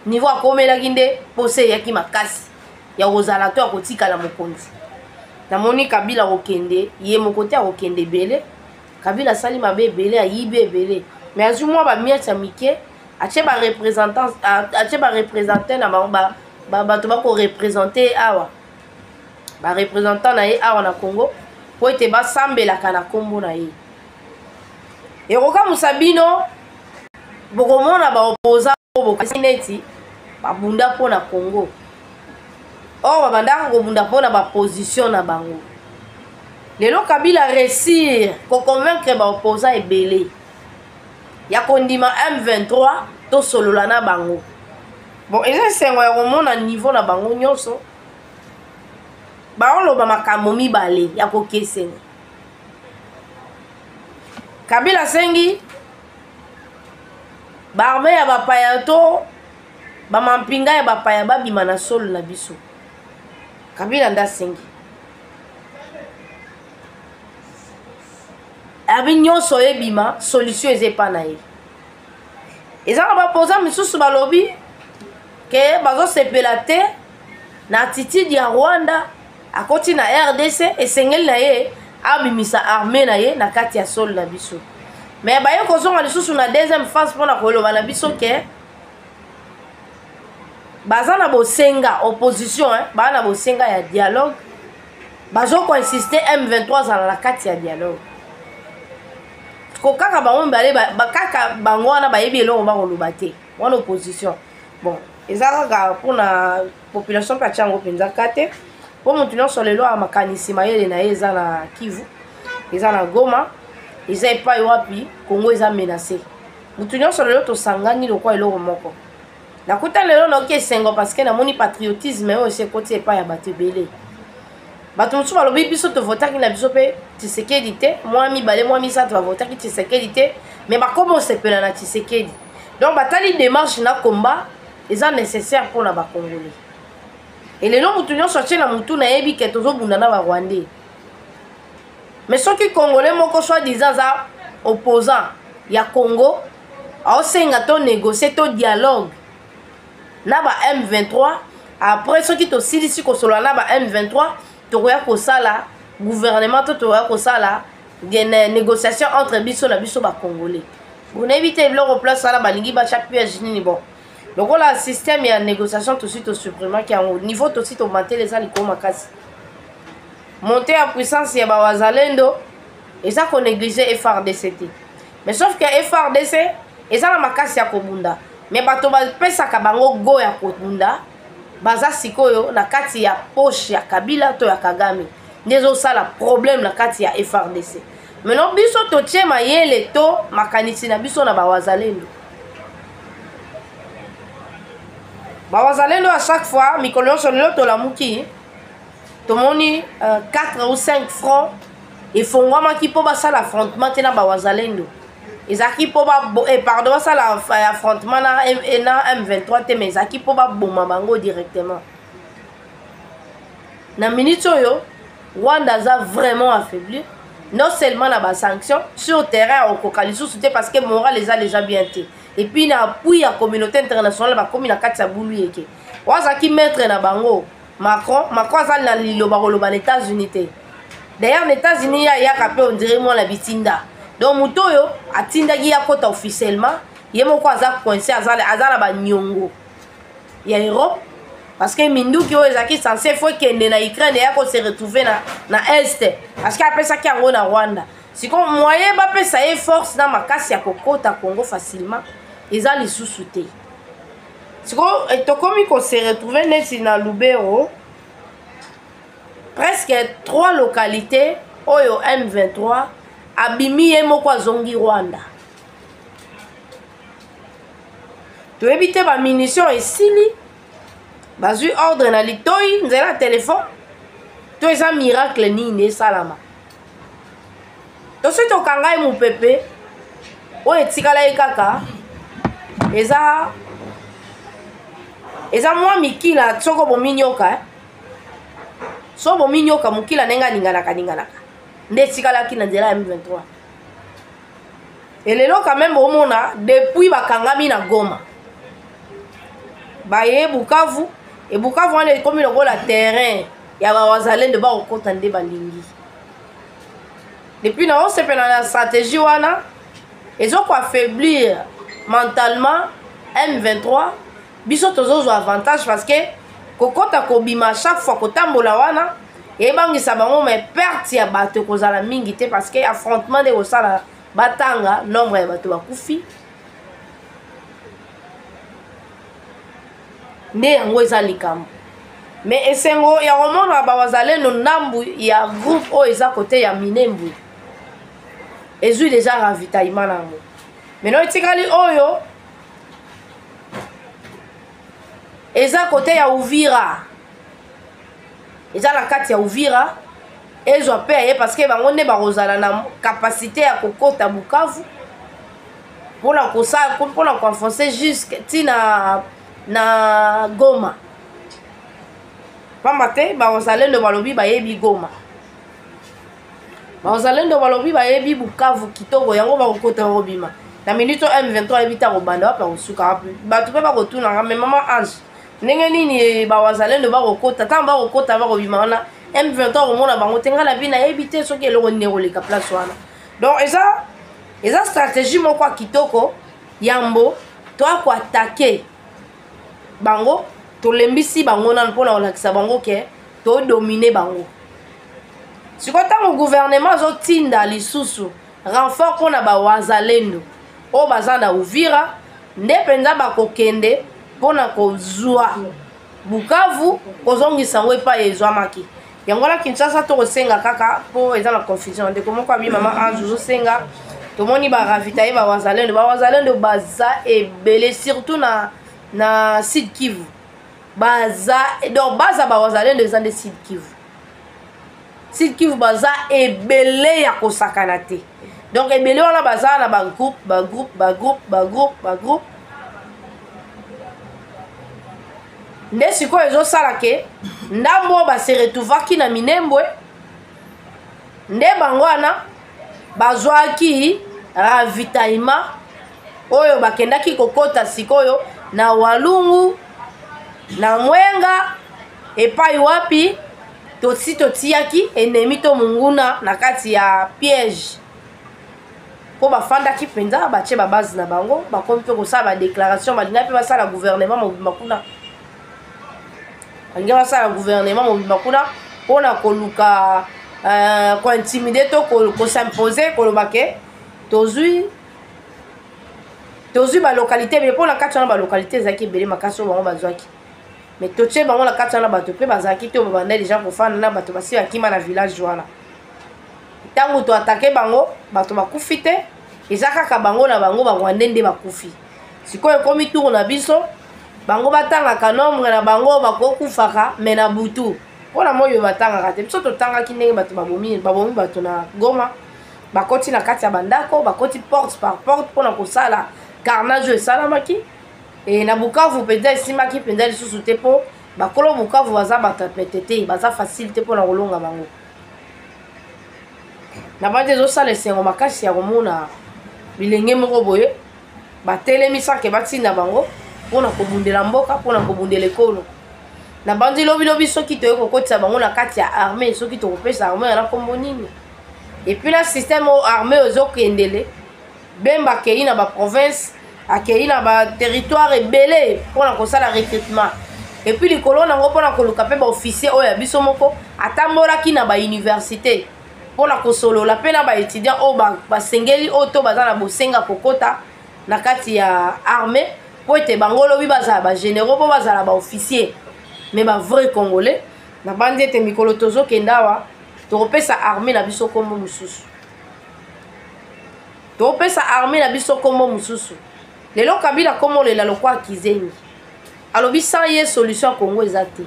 niveau akomelaki nde pose eyaki makasi ya kozala to ya kotikala mokonzi namoni Kabila kokende ye moko te akokende ebele Kabila asali mabe ebele ayibi ebele mais azwi mwa bamiete ya mike atie barepresente na bango bato bakorepresente awa ba représentant na ye awa na Congo po ete basambelaka na kombo na ye ekoka musabino bokomona baopposa bokasi neti babunda mpo na Congo oyo babandaka kobunda mpo na baposition na bango lelo Kabila réussir koconvaincre baopposa ebele ya kondima M23 tosolola na bango bon eza esengo ya komona niveau na bango nyonso baoloba makambo mibale ya kokesenga Kabila sengi baarme ya bapaya to bamampinga ya bapaya babima na solo na biso Kabila nda sengi abi nyonso ebima solution ezepa na ye ezaka bapoza misusu balobi ke bazosepela te na attitude ya Rwanda akoti na RDC esengeli na ye abimisa armée na ye na kati ya solo na biso mais baye kozonga lisusu na deuxième phase mpona koloba na biso ke baza na bosenga opposition baa na bosenga ya dialogue bazokoinsiste M23 azala na kati ya dialogue kokaka bango mibale bakaka bango wana bayebi eloko bakoloba te wana opposition bon eza kaka mpona population mpe atia yango mpenza kate mpo motu nyonso lelo amakanisi mayele na ye eza na Kivu eza na Goma eza epai wapi Congo eza menacé motu nyonso lelo tosangani lokwa eloko moko nakuta lelo naoki esengo parce que namoni patriotisme oyo esi ekoti epai ya bato ebele bato mosusu balobi biso tovotaki na biso mpe Tshisekedi te mwa mibale mwa misato bavotaki Tshisekedi te mais bakomi osepela na Tshisekedi donc batali démarche na combat eza nécessaire mpona bakongolais elelo motu nyonso atie na motu nayebi ke tozobunda na barwandais mais soki congolais moko soi-disant aza opposant ya Congo aosenga to négocier to dialogue na ba M23 après soki tosilisi kosolola na ba M23 tokoya kosala gouvernement to tokoya kosala négociation entre biso na biso bakongolais bonayebi te biloko place wana balingi batia piège nini bon lokola système ya négociation tosi tosuprimaki yango niveau tosi tomantele eza likolo makasi monter ya puissance ya bawazalendo eza konéglige FARDC te mais sauf que FARDC eza na makasi ya kobunda mais bato bapesaka bango go ya kobunda baza sikoyo na kati ya poche ya Kabila to ya Kagame nde ezosala problème na kati ya FARDC maintenant biso totie mayele to makanisi na biso na bawazalendo bawazalendo à chaque fois mikolo nyonso lelo tolamuki tomoni 4 ou 5 francs efongwamaki mpo basala affrontement te na bawazalendo ezalaki mpo pardon basala affrontement na M23 te mais ezalaki mpo baboma bango directement na minute oyo Rwanda aza vraiment affaibli non seulement na basanction sur terrain okoka lisusu te parce que moral eza déjà bien te et puis na appui ya communauté internationale bakomi na kati ya bulu yeke wazaki maître na bango Macron azali na liloba koloba na États-Unis te d'ailleurs les États-Unis yaka mpe on dirait mwana bitinda donc moto oyo atindaki ya kota officiellement ye moko aza coincé aza na banyongo ya Europe parce que minduki oyo ezalaki censé fo ekende na Ukraine ya ko se retrouver na Est parce que apesaki yango na Rwanda siko moyen bapesa ye force na makasi ya kokota Congo facilement eza lisusu te siko tokomi ko se retrouver neti na Lubero presque 3 localités oyo M23 abimi ye moko azongi Rwanda toyebi te bamunition esili bazwi ordre na litoi nzela telefone to eza miracle nini esalama tosi tokanga ye mopepe oyo etikala ye kaka eza mwa mikila soko bominyoka so bominyoka mokila ndenge aninganaka nde etikalaki na nzela ya M23 elelo quand même omona depuis bakangami na Goma baye Bukavu et Bukavu wana ekomi lokola terrain ya bawazalendo bakokota nde balingi depuis na osepela na stratégie wana ezokoaffaiblir mentalement M23 biso tozozwa avantage parce que kokota kobima chaque fois kotambola wana ebangisa bango mais perte ya bato kozala mingi te parce que affrontement de kosala batanga nombre ya bato bakufi nde yango eza likambo mais esengo ya komona bawazalendo ndambu ya groupe oyo eza kote ya Minembwe ezwi deja ravitaillement nango maintenant etikali oyo eza kote ya Uvira eza na kati ya Uvira ezwa pe ye parce que bango nde bakozala na capacité ya kokota Bukavu mpona kosala mpona koenfoncer jusque tina na Goma pamba te bazalendo balobi bayebi Goma bazalendo balobi bayebi Bukavu kitoko yango bakokota robima na minute M23 ebita kobanda wapa kosuka bato mpe bakotunanga me mama Ange ndenge nini bazalendo bakokota ntango bakokota bakobima wana M23 komona bango te nga na bino nayebi te soki eloko nini ekoleka place wana donc eza stratégie moko ya kitoko yambo toakoatake bango tolembisi bango nanu mpona kolakisa bango ke todomine bango sikoyo ntango gouvernement azotinda lisusu renfort mpona bawazalendo oyo baza na Uvira nde mpenza bakokende mpona kozwa Bukavu kozongisa yango epai ezwamaki yango wana Kinshasa tokosenga kaka mpo eza na confusion ndeko moko abi mama Ange ozosenga tomoni baravitaye bawazalendo baza ebele surtout na Sud Kivu donc baza bawazalendo eza nde Sud Kivu baza ebele ya kosakana te donc ebele wana baza na bagroupe nde sikoyo ezosala ke ndambo oyo base retrouvaki na Minembwe nde bango wana bazwaki ravitaillement oyo bakendaki kokota sikoyo na Walungu na Mwenga epai wapi totiaki ennemi to munguna na kati ya piège po bafandaki mpenza batie babase na bango bakomi mpe kosala badéclaration balinga mpe basala gouvernement mobimba kuna balinga basala gouvernement mobimba kuna mpona koluka kointimide to kosimpose koloba ke tozwi balokalité ebele mpona kati wana balokalité ezalaki ebele makasi oyo bango bazwaki mais totie bango na kati wana bato mpe bazalaki te oyo babanda deja kofanda na bato basi bakima na village wana ntango toatake bango bato bakufi te eza kaka bango na bango bangwande nde bakufi sikoyo ekomi tour na biso bango batangaka nombre na bango bakokufaka me na butu mpona moyo batangaka te biso totangaki ndenge bato babomi bato na Goma bakoti na kati ya bandako bakoti porte par porte mpona kosala carnage oyo esalamaki e na Bukavu mpenza esimaki mpenza lisusu te mpo bakolo Bukavu baza bato pete te baza facile te mpona kolonga bango na bandi ezosala esengo makasi ya komona bilenge moko boye batelemisake batinda bango mpona kobundela mboka mpona kobundela ekolo na bandi lobilobi soki toye kokotisa bango na kati ya armée soki tokopesa armée yana kombo nini epuis na système oyo armée ezokendele bemba akei na baprovince akei na baterritoire ebele mpona kosala recrutement epuis likolo nango mpona koluka mpe baofficier oyo ya biso moko atambolaki na bauniversité mpona kosolola mpe na baétudiant oyo basengeli oyo to baza na bosenga kokota na kati ya armée mpo ete bango lobi bazala bagénéraux mpo bazala baofficier mais bavrai congolais na bandi ete mikolo tozokenda awa tokopesa armée na biso kombo mosusu tokopesa armée na biso kombo mosusu lelo Kabila komolela lokwa Kizengi alobi sans ye solution ya Congo eza te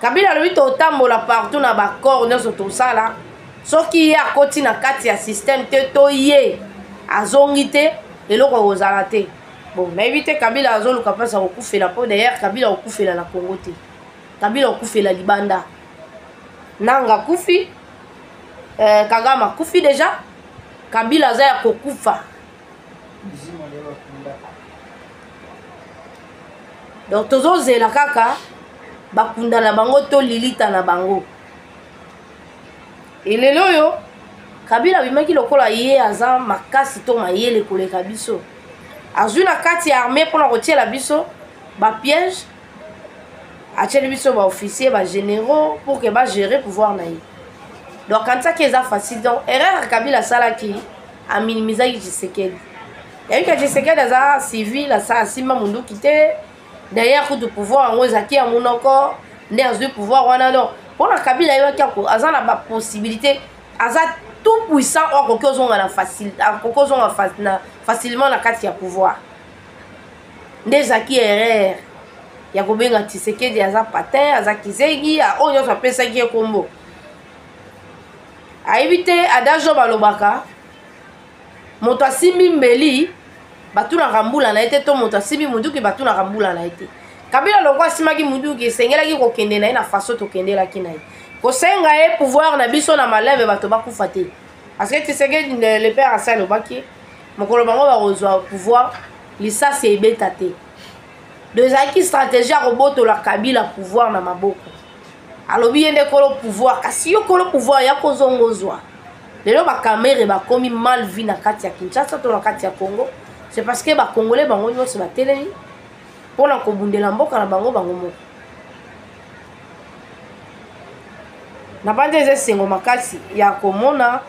Kabila alobi totambola partout na bakor nyonso tosala soki ye akoti na kati ya système te to ye azongi te eloko ekozala te bon nayebi te Kabila azoluka mpasi akokufela mpo d'ailleurs Kabila akokufela na Congo te Kabila akokufela libanda nanga kufi Kagame akufi deja Kabila aza ya kokufa donc tozozela kaka bakunda na bango to lilita na bango elelo oyo Kabila abimaki lokola ye aza makasi to mayele koleka biso azwi na kati ya armée mpona kotiela biso bapiège acheli biso ba officier ba généraux pour que ba gérer pouvoir na ye. Donc quand ça qui est facile donc erreur Kabila salaki a minimiser Tshisekedi. Il y a eu que Tshisekedi a civil a ça sima mundu quitté derrière coup de pouvoir en ozaki a monoko nerf de pouvoir wana non. Pour la Kabila il y a azana ba possibilité aza tout puissant or que on a facile facilement la carte ya pouvoir. Déjà qui erreur ya kobenga Tshisekedi aza patin aza kizegi a onyo sa pesa ki kombo a éviter adajo balobaka moto asimbi mbeli batuna rambula na ete to moto asimbi munduki batuna rambula na ete Kabila lokwa simaki munduki sengelaki kokende na na façon to kendela ki na ye ko senga e pouvoir na biso na malève bato bakufa te parce que Tshisekedi le père asa lobaki mokolo bango ba rozwa pouvoir lisa se ebeta te dezaki stratégie roboto la Kabila pouvoir na maboko alobi yende kolo pouvoir kasi yo kolo pouvoir ya kozongozwa lelo ba caméra ba komi mal vi na kati ya Kinshasa to na kati ya Congo c'est parce que ba congolais bango nyonso ba teleli pona kobundela mboka na bango bango moko na bande esengo makasi ya komona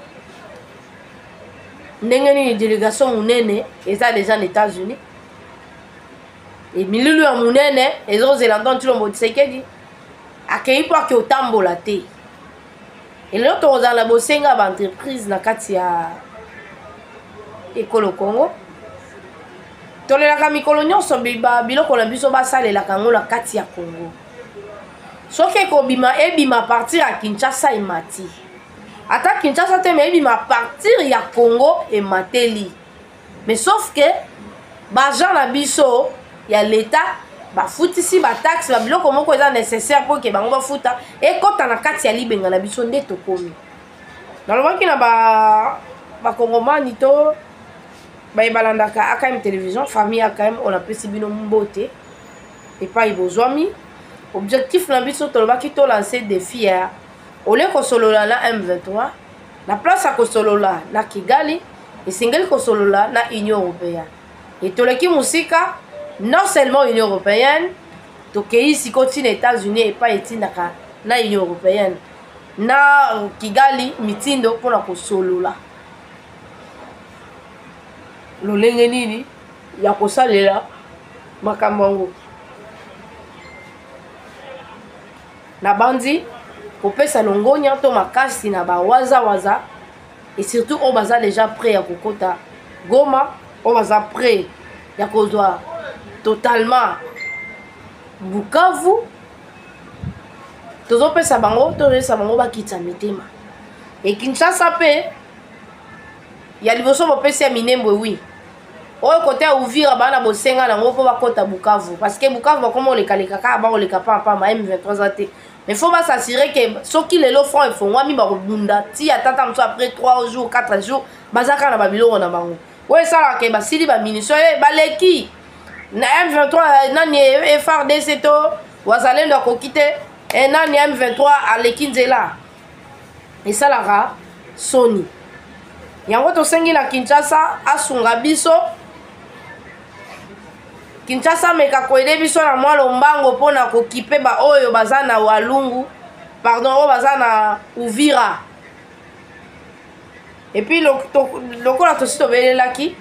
ndenge ni délégation munene eza déjà aux États-Unis et mililu ya munene ezozelanda ntilombo Tshisekedi akei po ake otambola te elelo tokozala bosenga ba entreprise na kati ya ekolo Congo tolelaka mikolo nyonso biloko na biso basalelaka ngo na kati ya Congo soki ekobima ebima partir ya Kinshasa emati ata Kinshasa te me ebima partir ya Congo emateli mais sauf que bajan na biso ya l'état bafutisi bataxe babiloko moko eza nécessaire pour que bango bafuta ekota na kati ya libenga na biso nde tokomi nalobaki na bakongomani to bayebalandaka AKM télévision famille AKM on apesi bino mbote epai bozwami objectif na biso tolobaki tolancer défi ya ole kosolola na M23 na place ya kosolola na Kigali esengeli kosolola na Union européenne etoleki musika non seulement Union européenne tokei sikoti na États-Unis et pas etindaka na Union européenne na Kigali mitindo pona kosolola lolenge nini ya kosalela makambo yango na bandi kopesa longonya to makasi na bawaza et surtout on baza déjà prêt ya kokota Goma on baza prêt ya kozwa totalement Bukavu tozopesa bango bakitsa mitema et Kinshasa pe ya liboso bopesi ya minembo oui oyo côté ya Uvira bana bosenga nango po bakota Bukavu parce que Bukavu bakoma olekaleka kaka baoleka papa ma M23 ate mais faut s'assurer que soki lelo front efongwami bakobunda ti atata moso après 3 jours 4 jours bazaka na babiloko na bango oyo esalaka basili baministre baleki na M23 nani FARDC to wazalendo akokite nani M23 aleki nzela esalaka soni yango tosengi na Kinshasa asunga biso Kinshasa meka koyede biso na mwa lombango pona kokipe ba oyo baza na Walungu pardon oyo baza na Uvira et puis lokola tosi tobelelaki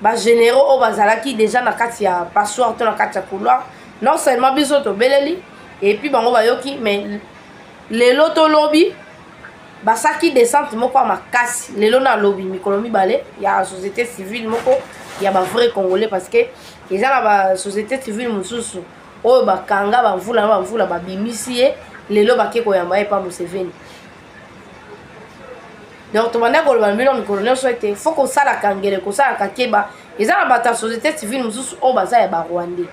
ba généraux oyo bazalaki déjà na kati ya passoire to na kati ya couloir non seulement biso tobeleli et puis bango bayoki mais lelo tolobi basaki descente moko ya makasi lelo na lobi mikolo mibale ya société civile moko ya ba vrai congolais parce que eza na ba société civile mosusu oyo bakanga bamvula babimisi ye lelo bake koyamba ye pa Museveni donc tobanda koloba mbino mikolo nyonso ete faut kosalaka ngele kosalaka keba eza na bato ya société civile mosusu oyo baza ya barwandais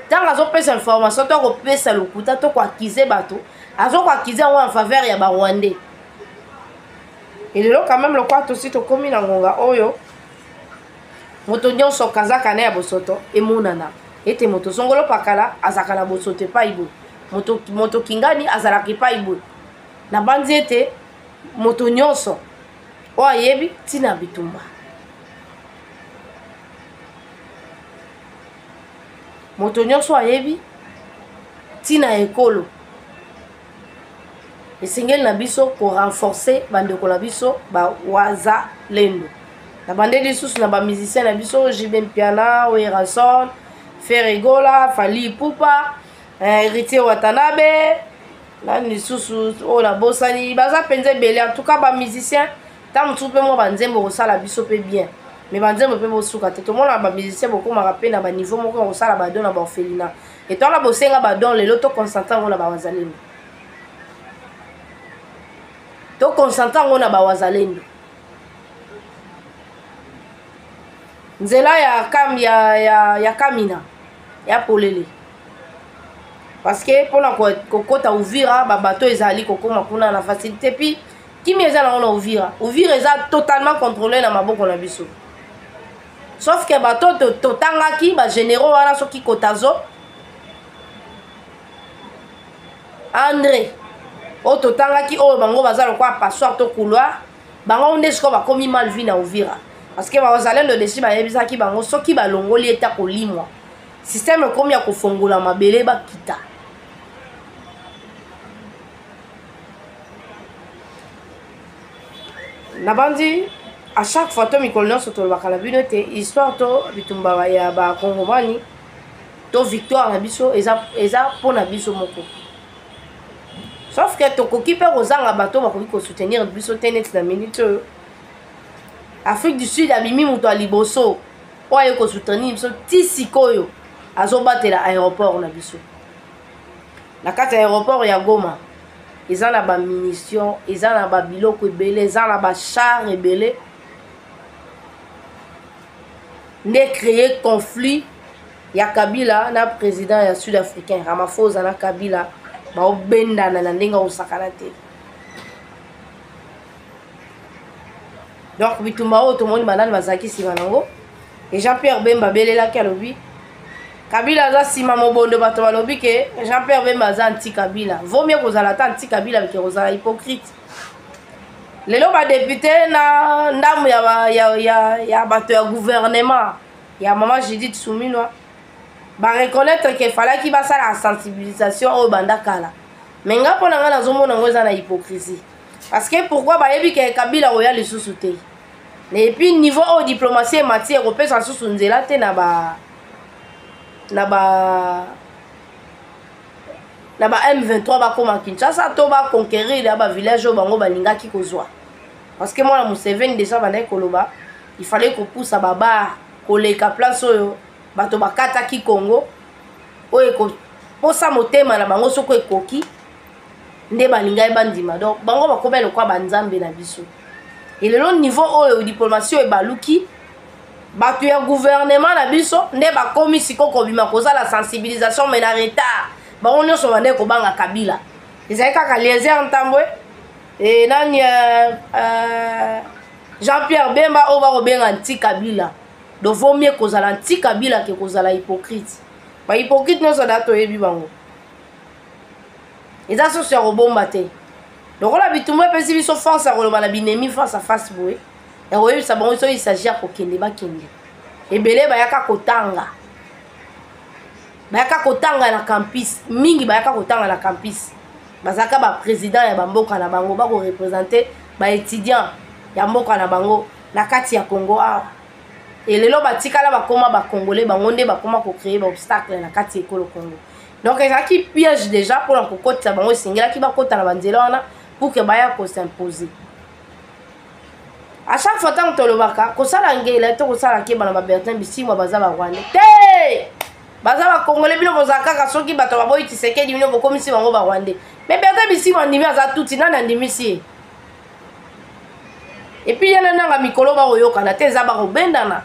ntango azopesa information to akopesa lokuta to koakize bato azokoakize yango en faveur ya barwandais elelo quand même lokwa tosi tokomi na ngonga oyo moto nyonso kazaka na ya bosoto emonana ete moto songolo pakala azaka na bosoto epai boye moto kingani azalaka epai boye na bandi ete moto nyonso oyo ayebi ntina bitumba moto nyonso ayebi tina ekolo esengeli na biso ko renforcer bandeko na biso ba waza lendo na bande lisusu na ba musicien na biso Jibem Piana Werason Ferregola Fali Ipupa Héritier Watanabe na lisusu o la bosani baza penze belé en tout cas ba musicien ta mutu pe mo banzembo ko sala biso pe bien mais banzembo pe bo suka te to mona ba musicien boko ma rappeler na ba niveau moko ko sala ba don na ba orphelinat et toi la bosenga ba don le loto consentant na ba wazalendo to consentant na ba wazalendo nzela ya kamina ya polele parce que pour la kokota Uvira ba bateau ezali kokoma kuna na facilité puis kimi ezala na Uvira eza totalement contrôlé na maboko na biso sauf que bateau totangaki ba généraux wana soki kotazo André o totangaki o bango bazalo kwa passoire to couloir bango nde siko ba komi mal vie na Uvira parce que ba wazalendo desi ba yebisaki bango soki ba longoli eta kolimwa système comme ya kofongola mabele ba kita nabandi à chaque fois to mikolo soto ba kala bino te histoire to bitumba ya ba kongomani to victoire na biso eza pona biso moko sauf que to kokipe kozanga bato ba ko soutenir biso tenet na minute Afrique du Sud abimi muto aliboso oye ko soutenir biso tisikoyo azobatela aéroport na biso na kati aéroport ya Goma eza na ba munitions eza na ba biloko ebele eza na ba char ebele nde créer conflit ya Kabila na président ya sud-africain Ramaphosa na Kabila ba obendana na ndenge osakana te donc bitumba o to moni banani bazaki sima nango et Jean-Pierre Bemba belela kalobi Kabila za sima mobondo bato balobi ke Jean-Pierre Bemba za anti Kabila vaut mieux kozala ta anti Kabila que kozala hypocrite lelo ba député na ndamu ya bato ya gouvernement ya maman Judith Suminwa ba reconnaître que fallait ki basala la sensibilisation au bandakala mais nga pona nga nazomona ngo za na hypocrisie parce que pourquoi ba yebi ke Kabila oya lisusu te et puis niveau au diplomatie et matière européenne susu nzela te na ba M23 ba koma Kinshasa to ba conquérir la ba village au bango balingaki kozwa parce que moi la Museveni déjà bandai koloba il fallait qu'on pousse à baba koleka place oyo bato bakata ki Congo oyo ko posa motema na bango soko ekoki nde balinga e bandima donc bango bakobela kwa banzambe na biso et le niveau oyo diplomatie e baluki bato ya gouvernement na biso nde bakomi siko kobima koza la sensibilisation mais na retard bango nyonso bande kobanga Kabila ezali kaka Eliezer Ntambwe et nani Jean-Pierre Bemba o ba kobenga anti Kabila donc vaut mieux kozala anti Kabila que kozala hypocrite ba hypocrite nyonso dato yebi bango eza so sur robomba te donc la bitumba pesi biso force à koloba na binemi face à face boye et oui ça bon il s'agit à kokende ba kende ebele bayaka kotanga na campus mingi bayaka kotanga na campus bazaka ba président ya bamboka na bango ba ko représenter ba étudiant ya mboka na bango na kati ya Congo a et lelo batikala bakoma ba congolais bango nde bakoma ko créer ba obstacle na kati ekolo Congo donc ezaki piège déjà pour la kokota bango singela ki bakota na banzela wana pour que baya ko s'imposer à chaque fois tant que le baka ko sala ngela to ko sala ke bana ba Bertin Bisimwa baza ba Rwanda te baza ba congolais bino bozaka ka soki bato ba boyi Tshisekedi bino bokomisi bango ba Rwanda mais Bertin Bisimwa ndimi aza tuti nana ndimisi et puis yana nanga mikolo ba oyoka na te za ba robendana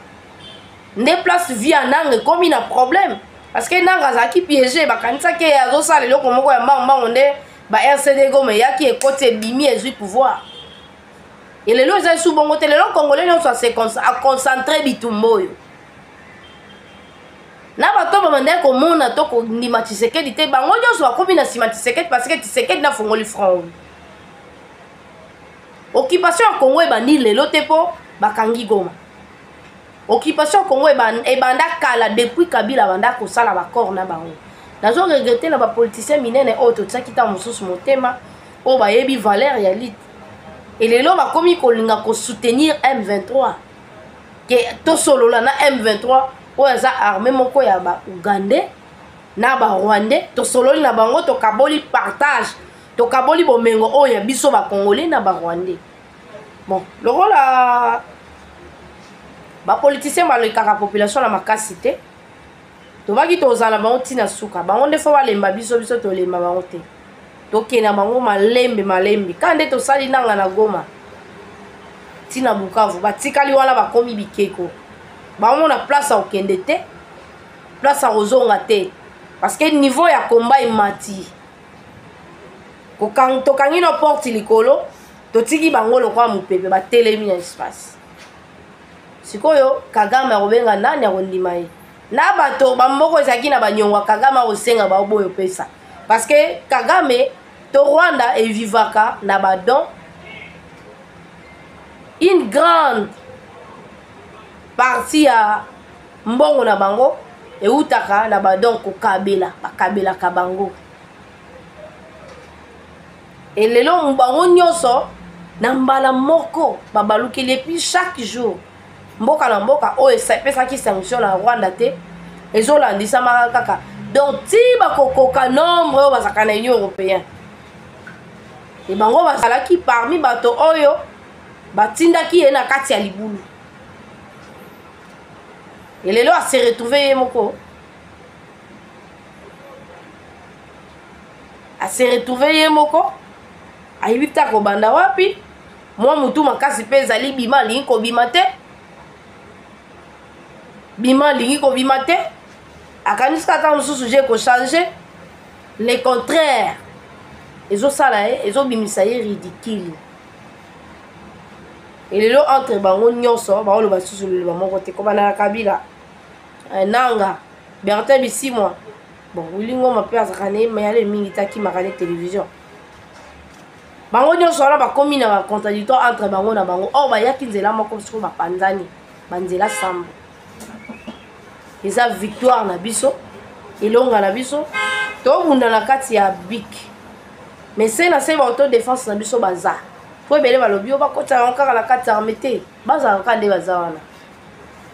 nde place vie anange comme il a problème parce que nanga za ki piéger ba kanisa ke azo sala loko moko ya mbanga nde ba RCD Goma yaki ekote bimi ezui pouvoir et les lois sont sous bongo te les congolais non soit à concentrer bitumbo yo na bato ba mande ko mona to ko ndima Tshisekedi te bango nyo so akomi na sima Tshisekedi parce que Tshisekedi na fongoli front occupation ya Congo e bandi lelo te po bakangi Goma occupation Congo ebanda kala depuis Kabila banda kosala bakor na bango nazo regretter na bapoliticien minene oyo totisaki ta mosusu motema oyo bayebi valeur ya lite et lelo bakomi kolinga kosoutenir M23 ke tosolola na M23 oyo aza armée moko ya ba-Ougandais na ba-Rwandais tosololi na bango tokaboli partage tokaboli bomengo oyo ya biso ba-Congolais na ba-Rwandais bon lokola bapoliticien balekaka population na makasi te tobaki tozala bango ntina suka bango nde fo balemba biso tolemba bango te tokenda bango malembe ka nde tosali nanga na Goma ntina Bukavu batikali wana bakomi bikeko bamona place ya okende te place ya kozonga te parce que niveau ya combat emati tokangi no porte likolo totiki bango lokwa mopepe batelemi na espace sikoyo Kagame akobenga nani akondima ye na bato bamboko ezalaki na banyongwa Kagame akosenga baoboyo pesa parce que Kagame to Rwanda evivaka na badon une grande partie ya mbongo na bango eutaka na badon bakabelaka bango elelo bango nyonso na mbala moko babalukeli epuis chaque jour mboka na mboka oyo esapesaki sanction na Rwanda te ezolandisama kaka donc ti bakokoka nombre oyo bazalaka na Union Européenne e bango bazalaki parmi bato oyo batindaki ye na kati ya libulu elelo ase retrouve ye moko ayebi ta kobanda wapi mwa mutu makasi mpe ezali bima alingi kobima te akanisi kaka mosusu je kochange le contraire ezosala ye ezobimisa ye ridicule elelo entre bango nyonso baoloba susu loloba moko te kobana ya Kabila nanga Bertin Bisimwa bon Willy Ngoma mpe azalaka na ye mayale mingi takimaka ne télévision bango nyonso wana bakomi na bacontradictoire entre bango na bango oyo bayaki nzela moko siko bapanzani banzela sambo eza victoire na biso elonga na biso tobunda na kati ya bik mais se na se bautodéfense na biso baza po ebele balobi oyo bakotaka kaka na kati ya arme te bazalaka nde baza wana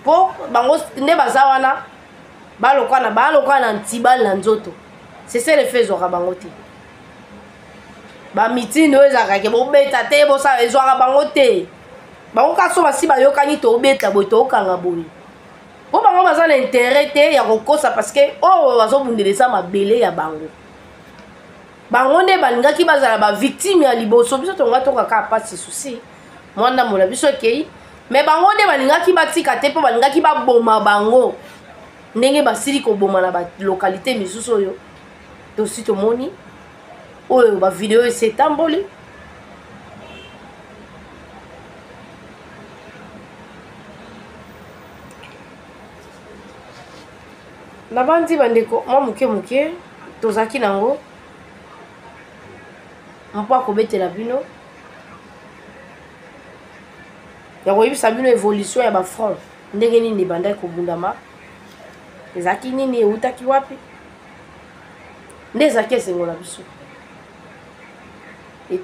po bango nde baza wana balokwa na ntibali na nzoto c'est le fait ezwaka bango te bamitini oyo ezalaka ke bobeta te bosala ezwaka bango te bango kaso basi bayokani tobeta boye tookanga boye po bango baza na intérêt te ya kokosa parce que oyo bazobundelesa mabele ya bango nde balingaki bazala bavictime ya liboso biso tonga tokaka pasi susi mwanda mola biso ekei mais bango nde balingaki batika te mpo balingaki baboma bango ndenge basili koboma na balokalité misusu oyo tosi tomoni oyo bavideo esetamboli na bandi bandeko mwa moke tozalaki nango mpo akobetela bino ya koyebisa bino évolution ya bafront ndenge nini ebandaki kobundama ezalaki nini eutaki wapi nde ezalaki esengo na biso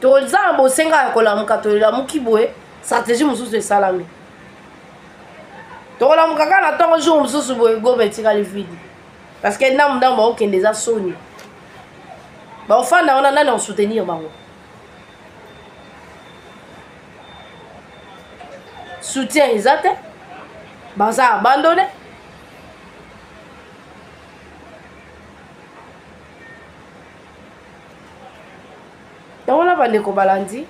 toza na bosenga ya kolamuka tolamuki boye stratégie mosusu esalami tokolamuka kaka na ntongo jour mosusu boye Goma etikali vide parce que ndambu baokende eza soni baofanda wana nani osoutenir bango soutien eza te baza abandonné yango na bandeko balandi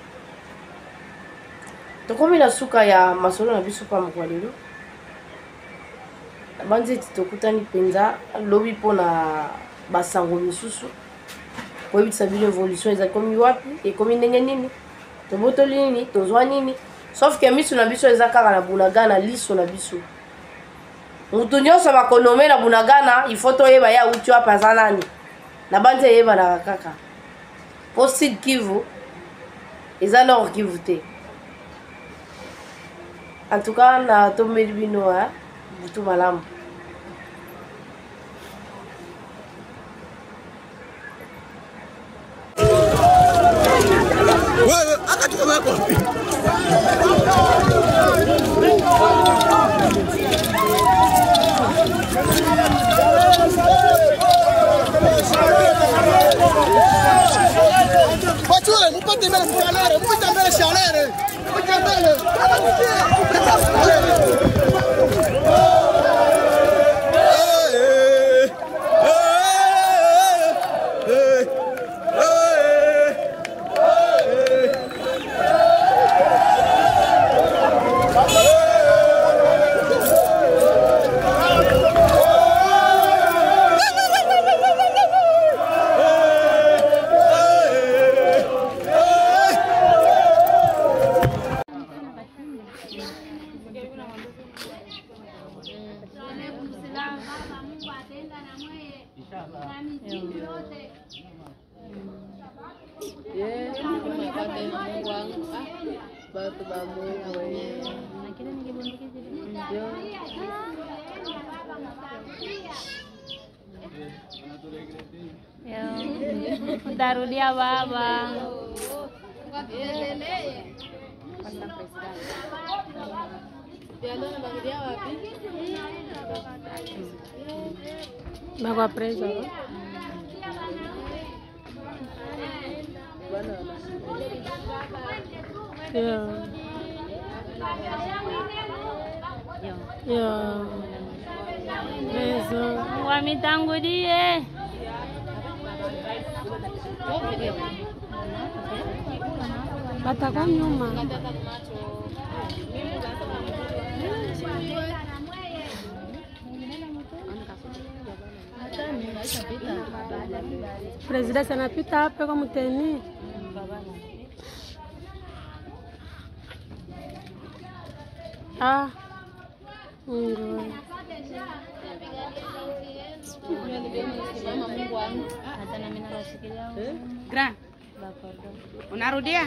tokomi na suka ya masolo na biso pa mokwa lelo bandi eti tokutani mpenza lobi mpona basango misusu koyebisa bino évolution eza komi wapi ekomi ndenge nini tobotoli nini tozwa nini sauf ke miso na biso eza kaka na bunagana liso na biso mutu nyonso bakonome na bunagana ifo toyeba ye auti wapi aza nani na bandi eyebanaka kaka po Sud Kivu eza Nord Kivu te en tout cas na tombeli bino butu malamu. Utarudia baba. Bagwa preso. Wamitangudie. Batakuwa nyuma. Presidente anapita hapa kwa mteni. Ah. Gran. Unarudia?